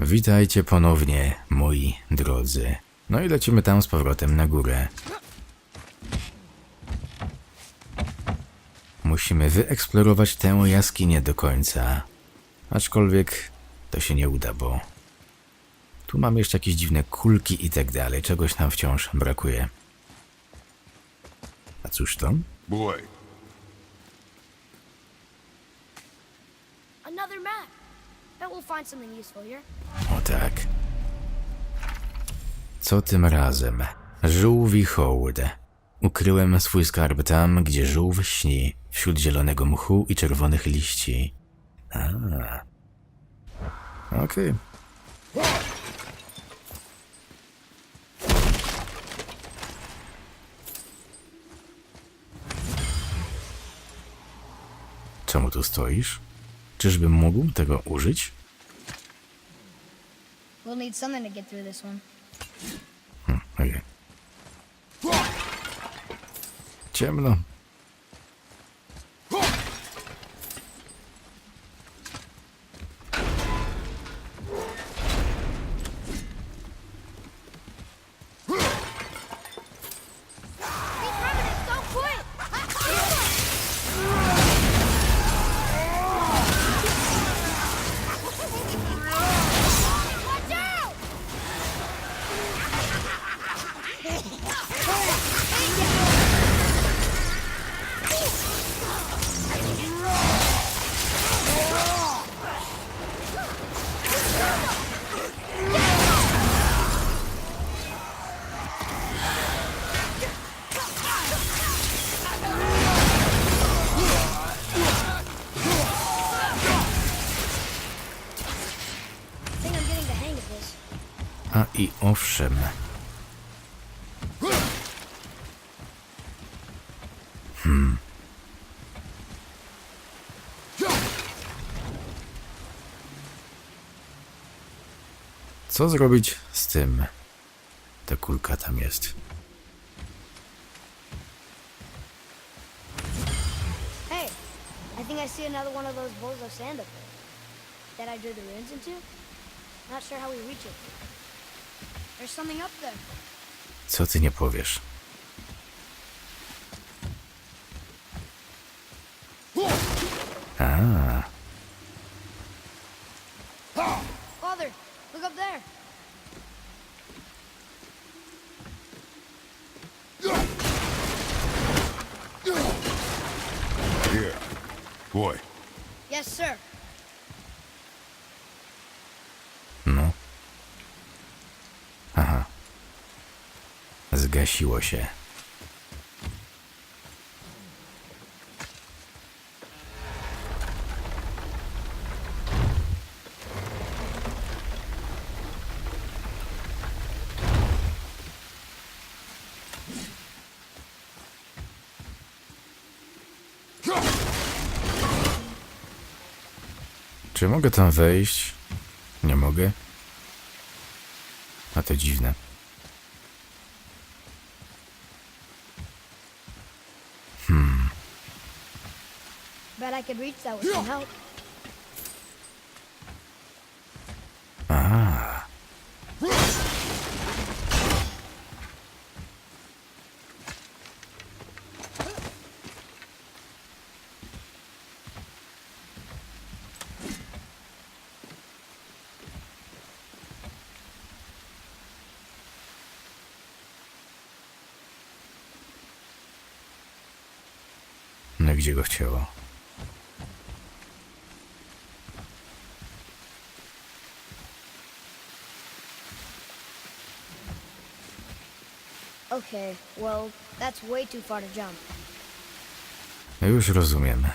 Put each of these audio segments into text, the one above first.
Witajcie ponownie, moi drodzy. No i lecimy tam z powrotem na górę. Musimy wyeksplorować tę jaskinię do końca. Aczkolwiek to się nie uda, bo tu mamy jeszcze jakieś dziwne kulki i tak dalej. Czegoś nam wciąż brakuje. A cóż to? Boy, Another map. Bet we'll find something useful here. O tak. Co tym razem? Żółwi hołd. Ukryłem swój skarb tam, gdzie żółw śni, wśród zielonego mchu i czerwonych liści. Okej. Czemu tu stoisz? Czyżbym mógł tego użyć? We'll need something to get through this one. Okej. Ciemno. Don't quit! Watch out! I think I'm getting the hang of this. A i owszem. Co zrobić z tym? Ta kulka tam jest. Hey, I think I see another one of those bowls of sand up there. That I drew the runes into? Not sure how we reach it. There's something up there. Co ty nie powiesz? A, Father, look up there. here. Boy, Yes, sir. no. Aha. Zgasiło się. Czy mogę tam wejść? Nie mogę. A to dziwne. Bet I could reach that with some help. A, no gdzie go chciało? Okay, well, that's way too far to jump. Już rozumiem.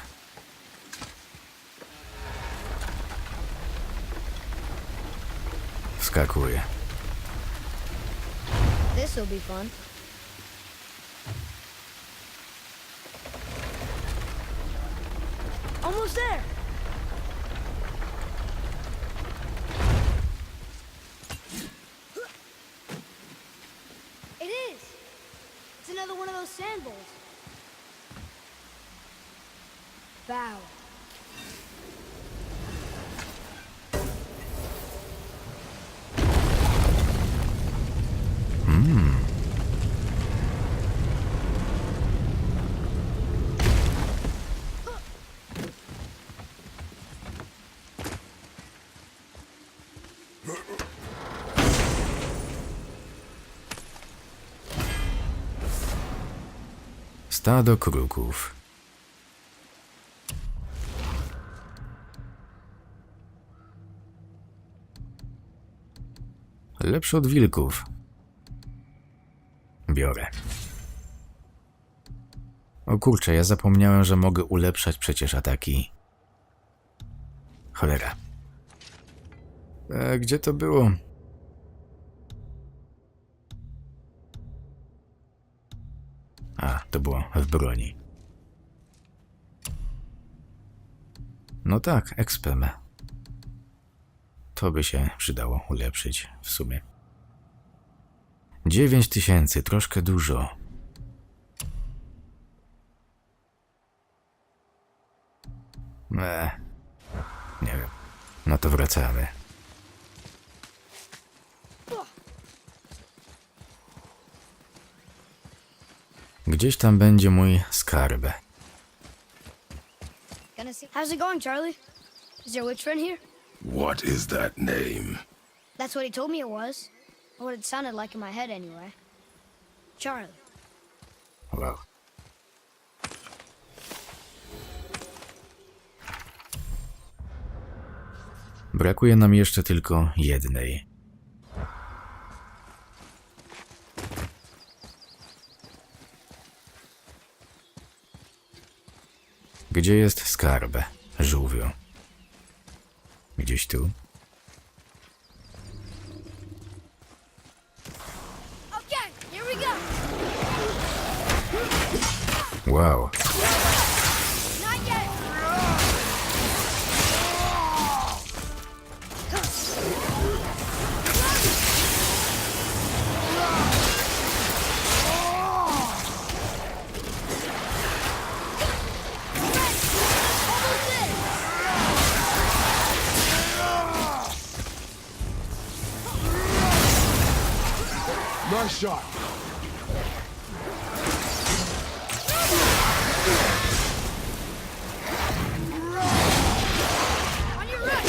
Wskakuję. This'll be fun. Almost there. It is. It's another one of those sand bowls. Bow. Stado kruków. Lepszy od wilków. Biorę. O kurczę, ja zapomniałem, że mogę ulepszać przecież ataki. Cholera. Gdzie to było? A, to było w broni. No tak, expem. To by się przydało ulepszyć w sumie. 9000, troszkę dużo. Nie wiem. No to wracamy. Gdzieś tam będzie mój skarb. How's it going, Charlie? Is your witch friend here? What is that name? That's what he told me it was. Or what it sounded like in my head anyway. Charlie. Wow. Brakuje nam jeszcze tylko jednej. Gdzie jest skarb, żółwiu? Gdzieś tu? Okay, here we go. Wow. Not yet. Nice shot. On your right.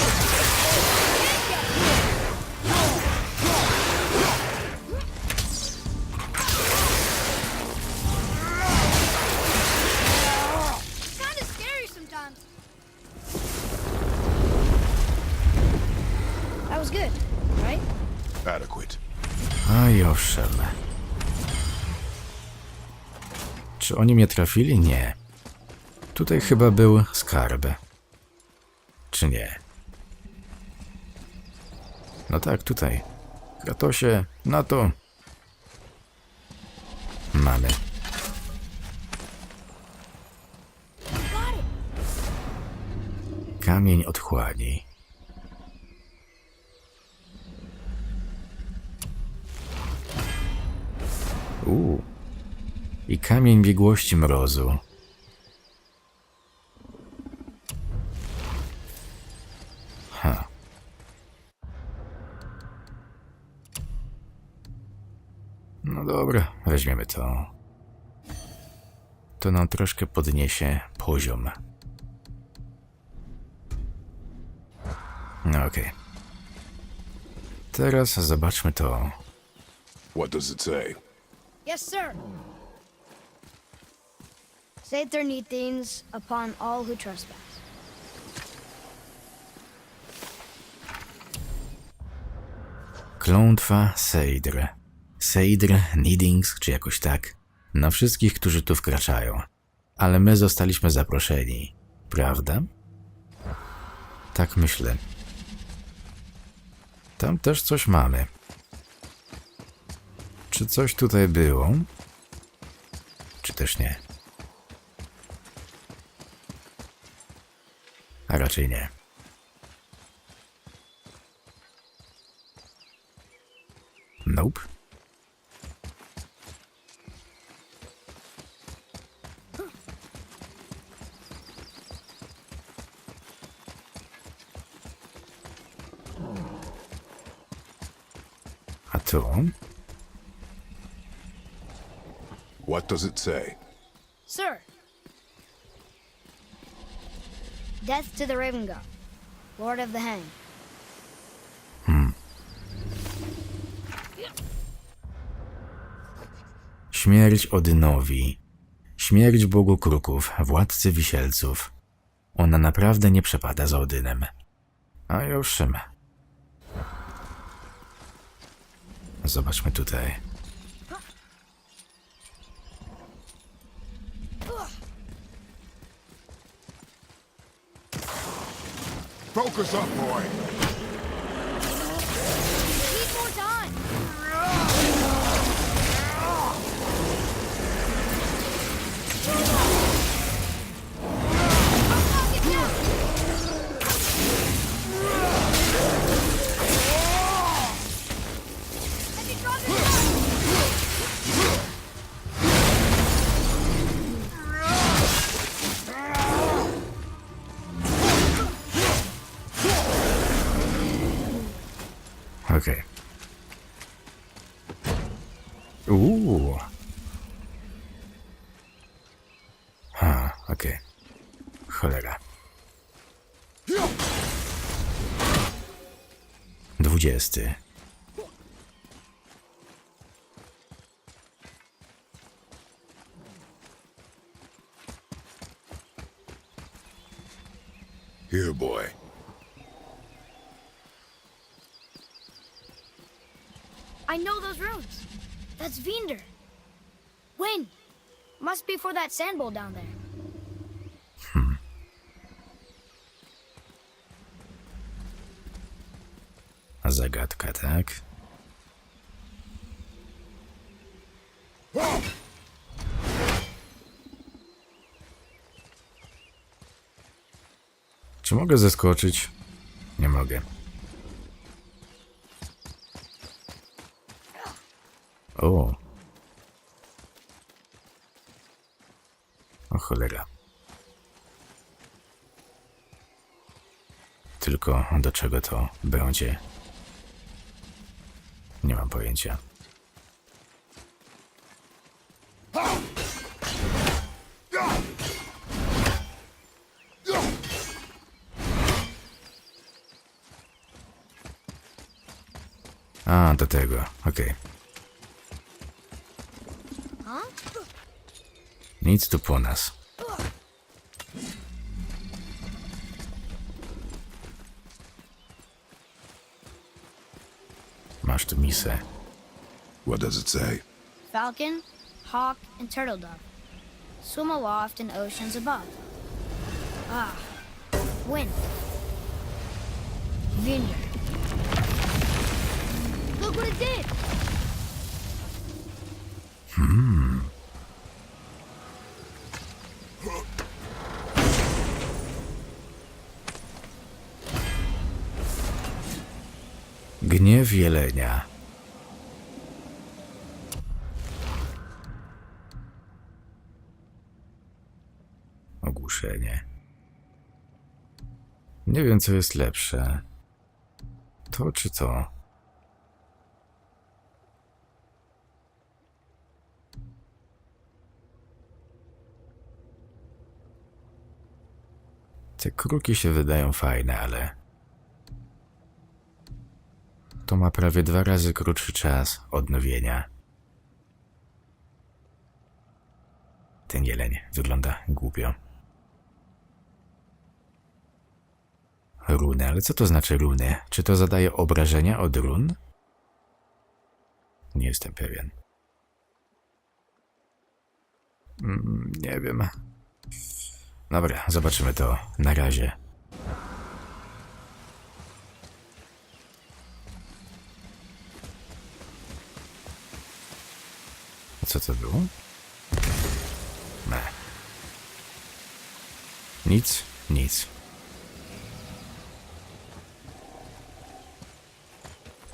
Kind of scary sometimes. That was good, right? Adequate. A owszem. Czy oni mnie trafili? Nie. Tutaj chyba był skarb. Czy nie? No tak, tutaj. Kratosie, na to. Mamy. Got it. Kamień otchłani. I kamień biegłości mrozu. Ha. No dobra, weźmiemy to. To nam troszkę podniesie poziom. No okej. Teraz zobaczmy to. What does it say? Yes, sir. Say their neat things upon all who trespass. Klątwa Seidr. Seidr, Needings, czy jakoś tak. Na wszystkich, którzy tu wkraczają. Ale my zostaliśmy zaproszeni. Prawda? Tak myślę. Tam też coś mamy. Czy coś tutaj było? Czy też nie? A raczej nie. Nope. A tu? What does it say? Sir. Death to the Raven God, Lord of the Hang. Śmierć Odynowi, Śmierć Bogu Kruków, władcy wisielców. Ona naprawdę nie przepada za Odynem. A już. Zobaczmy tutaj. Focus up, boy. Need more time. Okej. Okej. Cholera. 20. Here, boy. I know those rooms. That's Vinder. Wind. Must be for that sand bowl down there. Zagadka, tak? Czy mogę zeskoczyć? Nie mogę. O. O cholera. Tylko do czego to będzie? Nie mam pojęcia. A, do tego. Okej. Nic tu po nas. Masz tu misę. What does it say? Falcon, hawk, and turtle dove swim aloft in oceans above. Ah, wind. Vinder. Look what it did! Gniew jelenia. Ogłuszenie. Nie wiem, co jest lepsze. To czy to? Te kruki się wydają fajne, ale to ma prawie 2 razy krótszy czas odnowienia. Ten jeleń wygląda głupio. Runy, ale co to znaczy runy? Czy to zadaje obrażenia od run? Nie jestem pewien. Nie wiem. Dobra, zobaczymy to na razie. A co to było? Ne. Nic, nic.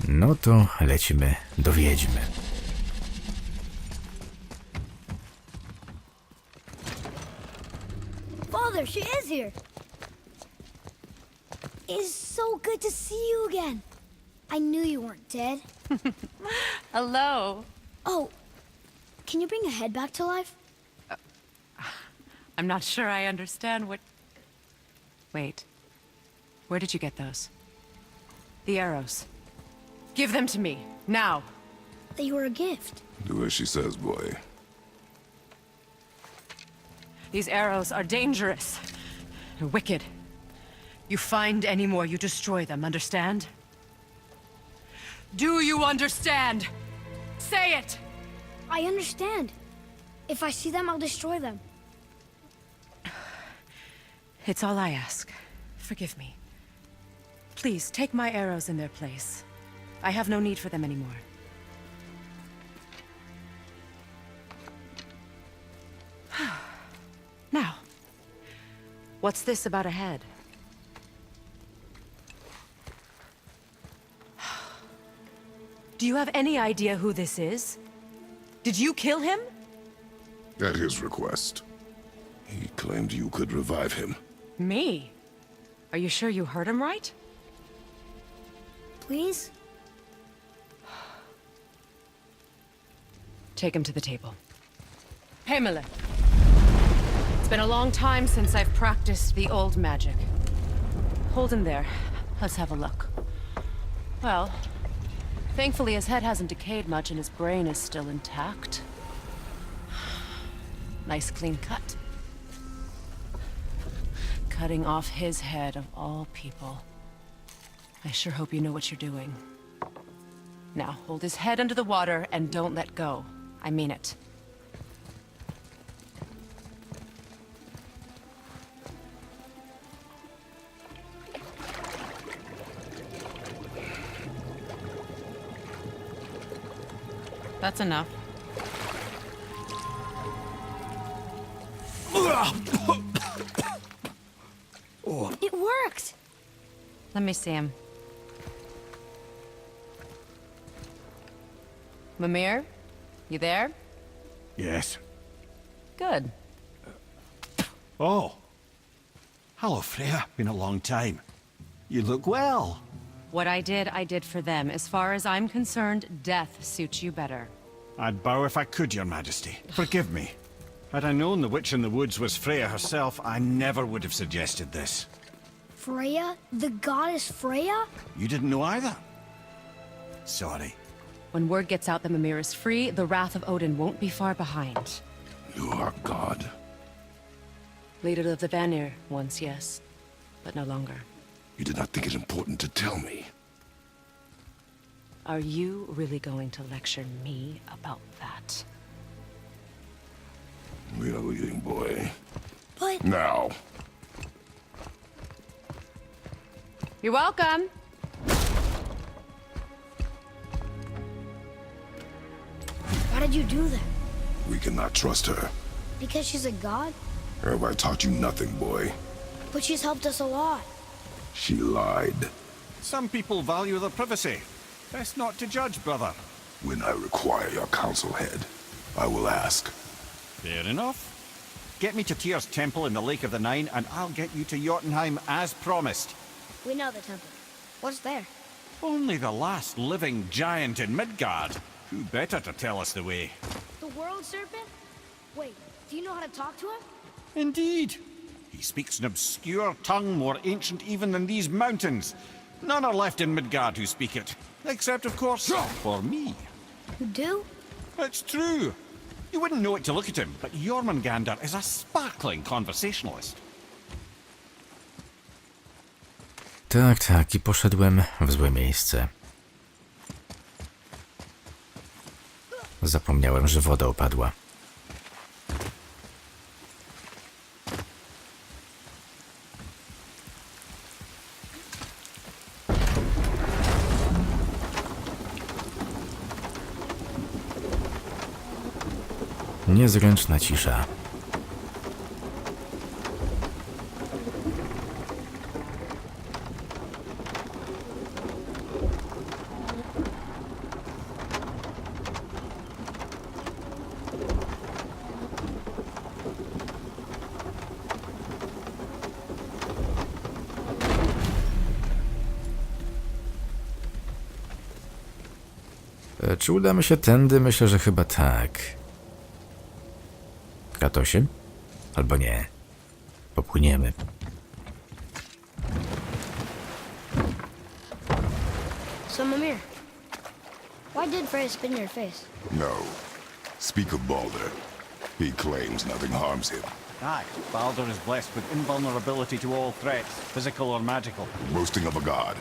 No to lecimy do wiedźmy. Father, she is here! It's so good to see you again. I knew you weren't dead. Hello. Oh, can you bring a head back to life? I'm not sure I understand what... Wait. Where did you get those? The arrows. Give them to me, now. They were a gift. Do as she says, boy. These arrows are dangerous. They're wicked. You find any more, you destroy them, understand? Do you understand? Say it! I understand. If I see them, I'll destroy them. It's all I ask. Forgive me. Please, take my arrows in their place. I have no need for them anymore. Now, what's this about a head? Do you have any idea who this is? Did you kill him? At his request. He claimed you could revive him. Me? Are you sure you heard him right? Please? Take him to the table. Pamela. It's been a long time since I've practiced the old magic. Hold him there. Let's have a look. Well, thankfully his head hasn't decayed much and his brain is still intact. Nice clean cut. Cutting off his head of all people. I sure hope you know what you're doing. Now, hold his head under the water and don't let go. I mean it. That's enough. It worked! Let me see him. Mimir? You there? Yes. Good. Oh. Hello, Freya. Been a long time. You look well. What I did for them. As far as I'm concerned, death suits you better. I'd bow if I could, Your Majesty. Forgive me. Had I known the witch in the woods was Freya herself, I never would have suggested this. Freya? The goddess Freya? You didn't know either? Sorry. When word gets out that Mimir is free, the wrath of Odin won't be far behind. You are God. Leader of the Vanir, once yes, but no longer. You did not think it important to tell me. Are you really going to lecture me about that? We are leaving, boy. But... Now. You're welcome. Why did you do that? We cannot trust her. Because she's a god? Have I taught you nothing, boy? But she's helped us a lot. She lied. Some people value their privacy. Best not to judge, brother. When I require your council head, I will ask. Fair enough. Get me to Tyr's temple in the Lake of the Nine, and I'll get you to Jotunheim as promised. We know the temple. What's there? Only the last living giant in Midgard. Who better to tell us the way? The world serpent? Wait, do you know how to talk to him? Indeed. He speaks an obscure tongue more ancient even than these mountains. None are left in Midgard who speak it. Except, of course, for me. You do? It's true. You wouldn't know it to look at him, but Jormungandr is a sparkling conversationalist. Tak, tak, i poszedłem w złe miejsce. Zapomniałem, że woda opadła. Niezręczna cisza. Czy udamy się tędy? Myślę, że chyba tak. Kratosie? Albo nie. Popłyniemy. So, Mimir, why did Freya spit in your face? No. Speak of Balder. He claims nothing harms him. Aye, Baldur is blessed with invulnerability to all threats, physical or magical. Boasting of a god.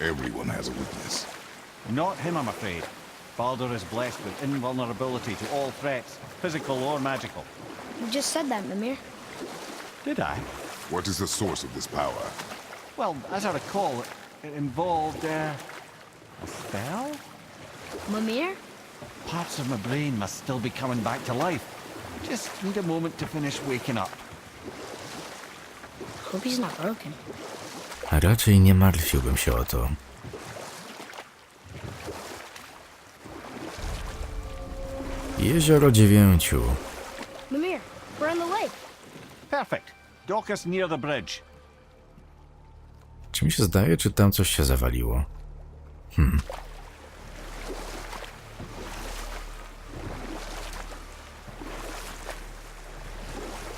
Everyone has a weakness. Not him, I'm afraid. Baldur is blessed with invulnerability to all threats, physical or magical. You just said that, Mimir. Did I? What is the source of this power? Well, as I recall, it involved, a spell? Mimir? Parts of my brain must still be coming back to life. Just need a moment to finish waking up. Hope he's not broken. A raczej nie martwiłbym się o to. Jezioro Dziewięciu. Mimir, we're on the lake. Perfect. Dock us near the bridge. Czy mi się zdaje, czy tam coś się zawaliło?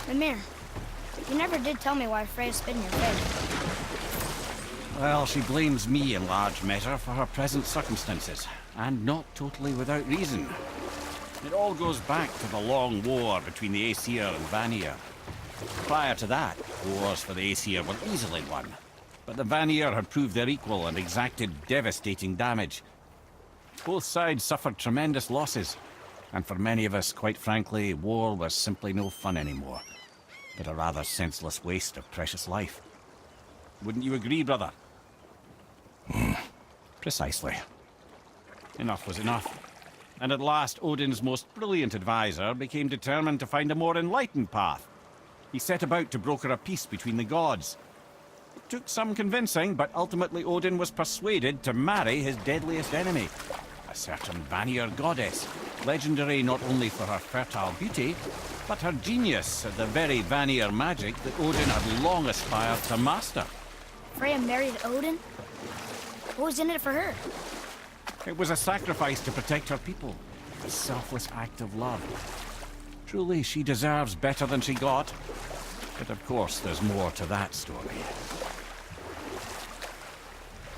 Mimir, you never did tell me why Freya spit in your face. Well, she blames me in large measure for her present circumstances, and not totally without reason. It all goes back to the long war between the Aesir and Vanir. Prior to that, wars for the Aesir were easily won, but the Vanir had proved their equal and exacted devastating damage. Both sides suffered tremendous losses, and for many of us, quite frankly, war was simply no fun anymore, but a rather senseless waste of precious life. Wouldn't you agree, brother? Precisely. Enough was enough. And at last, Odin's most brilliant advisor became determined to find a more enlightened path. He set about to broker a peace between the gods. It took some convincing, but ultimately Odin was persuaded to marry his deadliest enemy, a certain Vanir goddess, legendary not only for her fertile beauty, but her genius at the very Vanir magic that Odin had long aspired to master. Freya married Odin? What was in it for her? It was a sacrifice to protect her people, a selfless act of love. Truly, she deserves better than she got. But of course, there's more to that story.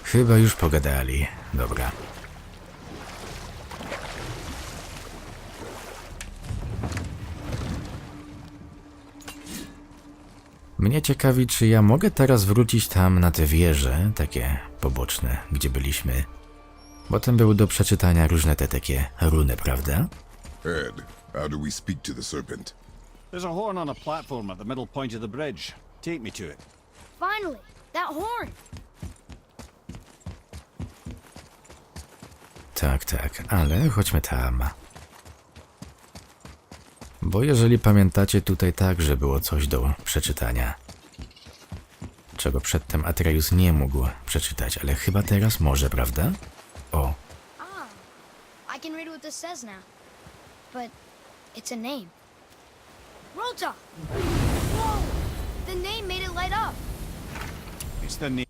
Chyba już pogadali. Dobra. Mnie ciekawi, czy ja mogę teraz wrócić tam na te wieże, takie poboczne, gdzie byliśmy. Bo tam były do przeczytania różne te takie runy, prawda? Ed, how do we speak to the serpent? There's a horn on a platform at the middle point of the bridge. Take me to it. Finally, that horn! Tak, ale chodźmy tam. Bo jeżeli pamiętacie, tutaj także było coś do przeczytania. Czego przedtem Atreus nie mógł przeczytać, ale chyba teraz może, prawda? O, I can read what this says now. But it's a name. Rota! Whoa! The name made it light up. It's the name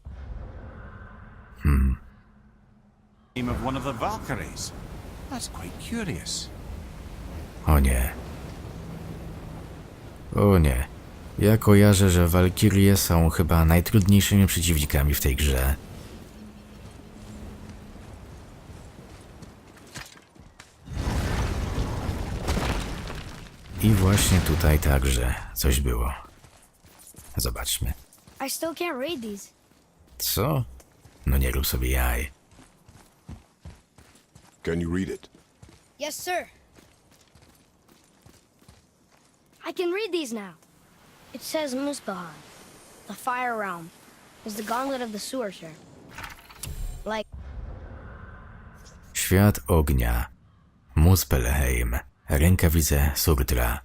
of one of the Valkyries. That's quite curious. o nie. O nie. Ja kojarzę, że walkirie są chyba najtrudniejszymi przeciwnikami w tej grze. I właśnie tutaj także coś było. Zobaczmy. I still can't read these. Co? No nie rób sobie jaj. Can you read it? Yes, sir. I can read these now. It says Muspelheim, the fire realm, is the gauntlet of the Surtur. Like, Świat ognia. Muspelheim. Rękawice Surtra.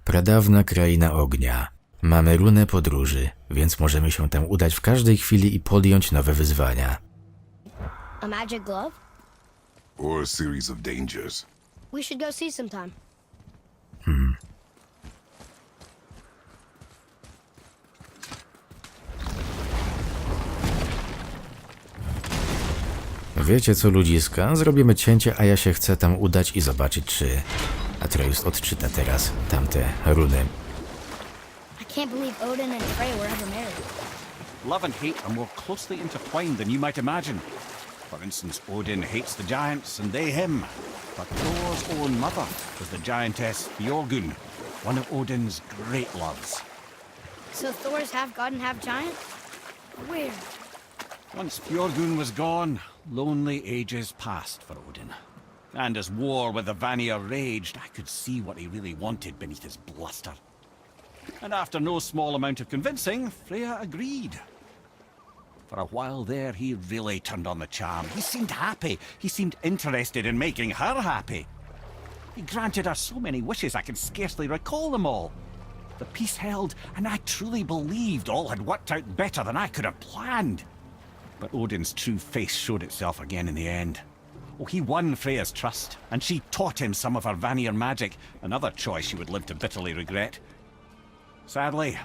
Pradawna kraina ognia. Mamy runę podróży, więc możemy się tam udać w każdej chwili i podjąć nowe wyzwania. a magic glove? Or a series of dangers? We should go see sometime. Wiecie co, ludziska? Zrobimy cięcie, a ja się chcę tam udać i zobaczyć, czy Atreus odczyta teraz tamte runy. I can't believe Odin and Freya were ever married. Love and hate are more closely intertwined than you might imagine. For instance, Odin hates the giants and they him. But Thor's own mother was the giantess Björgun, one of Odin's great loves. So Thor's half god and half giant? Weird. Once Fjordun was gone, lonely ages passed for Odin. And as war with the Vanir raged, I could see what he really wanted beneath his bluster. And after no small amount of convincing, Freya agreed. For a while there, he really turned on the charm. He seemed happy. He seemed interested in making her happy. He granted her so many wishes I can scarcely recall them all. The peace held, and I truly believed all had worked out better than I could have planned. But Odin's true face showed itself again in the end. Oh, he won Freya's trust, and she taught him some of her Vanir magic, another choice she would live to bitterly regret. Sadly,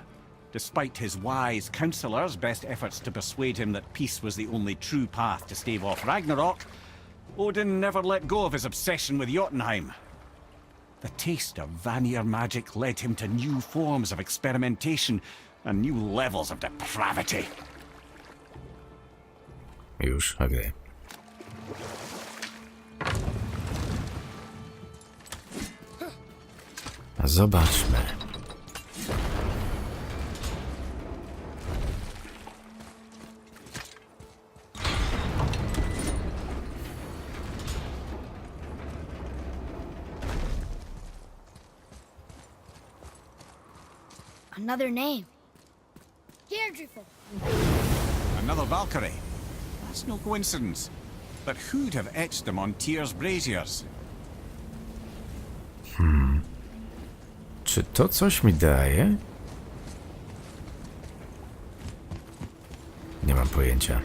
despite his wise counselors' best efforts to persuade him that peace was the only true path to stave off Ragnarok, Odin never let go of his obsession with Jotunheim. The taste of Vanir magic led him to new forms of experimentation and new levels of depravity. Już, okej. Zobaczmy. Another name. Deirdre. Another Valkyrie. That's no coincidence. But who'd have etched them on Tyr's braziers? Czy to coś mi daje? Nie mam pojęcia.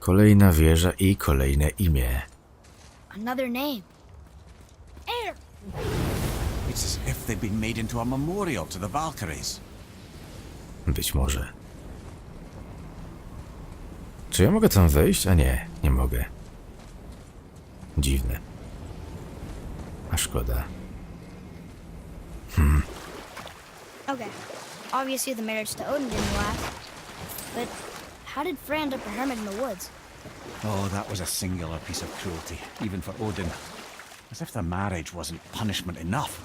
Kolejna wieża i kolejne imię. Another name. Air. It's as if they'd been made into a memorial to the Valkyries. Być może. Czy ja mogę tam wejść? A nie, nie mogę. Dziwne. A szkoda. Okay. Obviously the marriage to Odin didn't last. But how did Freya end up a hermit in the woods? Oh, that was a singular piece of cruelty, even for Odin. As if the marriage wasn't punishment enough.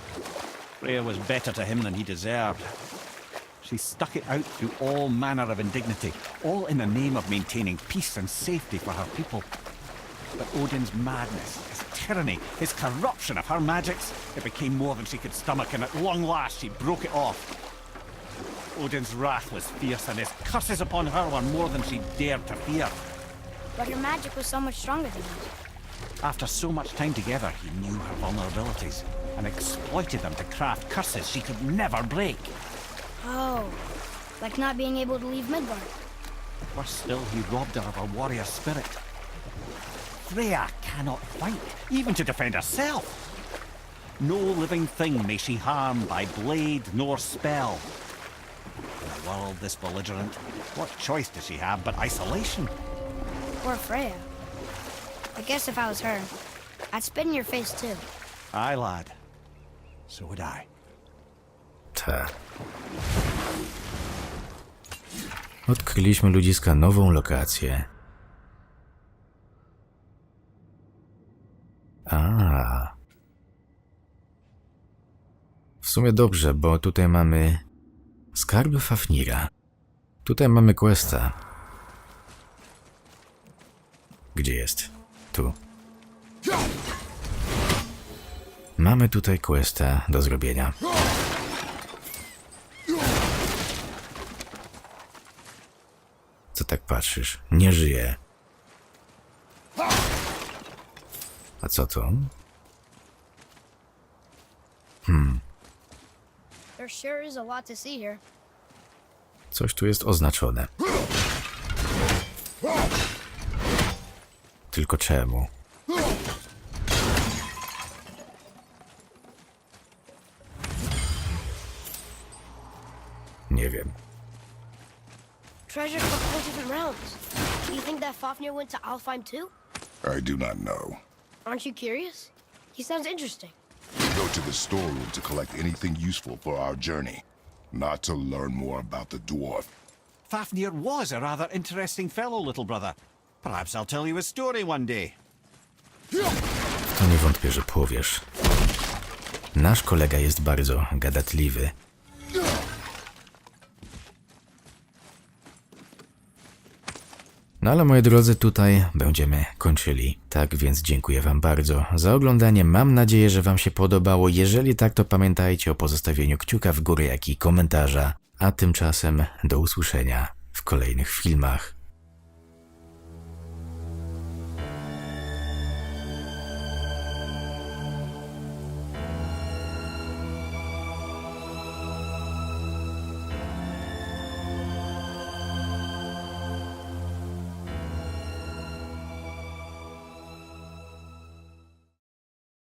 Freya was better to him than he deserved. She stuck it out through all manner of indignity, all in the name of maintaining peace and safety for her people. But Odin's madness, his tyranny, his corruption of her magics, it became more than she could stomach, and at long last she broke it off. Odin's wrath was fierce, and his curses upon her were more than she dared to fear. But her magic was so much stronger than his. After so much time together, he knew her vulnerabilities and exploited them to craft curses she could never break. Oh, like not being able to leave Midgard. Worse still, he robbed her of her warrior spirit. Freya cannot fight, even to defend herself. No living thing may she harm by blade nor spell. In a world this belligerent, what choice does she have but isolation? Poor Freya. I guess if I was her, I'd spit in your face too. Aye, lad. So would I. Ta. Odkryliśmy ludziska nową lokację. A. W sumie dobrze, bo tutaj mamy skarby Fafnira. Tutaj mamy questa. Gdzie jest? Tu. Mamy tutaj questa do zrobienia. Co tak patrzysz? Nie żyje. A co to? There sure is a lot to see here. Coś tu jest oznaczone. Tylko czemu? Nie wiem. Treasure from 4 different realms. Do you think that Fafnir went to Alfheim too? I do not know. Aren't you curious? He sounds interesting. We go to the storeroom to collect anything useful for our journey, not to learn more about the dwarf. Fafnir was a rather interesting fellow, little brother. Perhaps I'll tell you a story one day. W to nie wątpię, że powiesz. Nasz kolega jest bardzo gadatliwy. No ale moi drodzy, tutaj będziemy kończyli. Tak więc dziękuję Wam bardzo za oglądanie. Mam nadzieję, że Wam się podobało. Jeżeli tak, to pamiętajcie o pozostawieniu kciuka w górę, jak i komentarza. A tymczasem do usłyszenia w kolejnych filmach.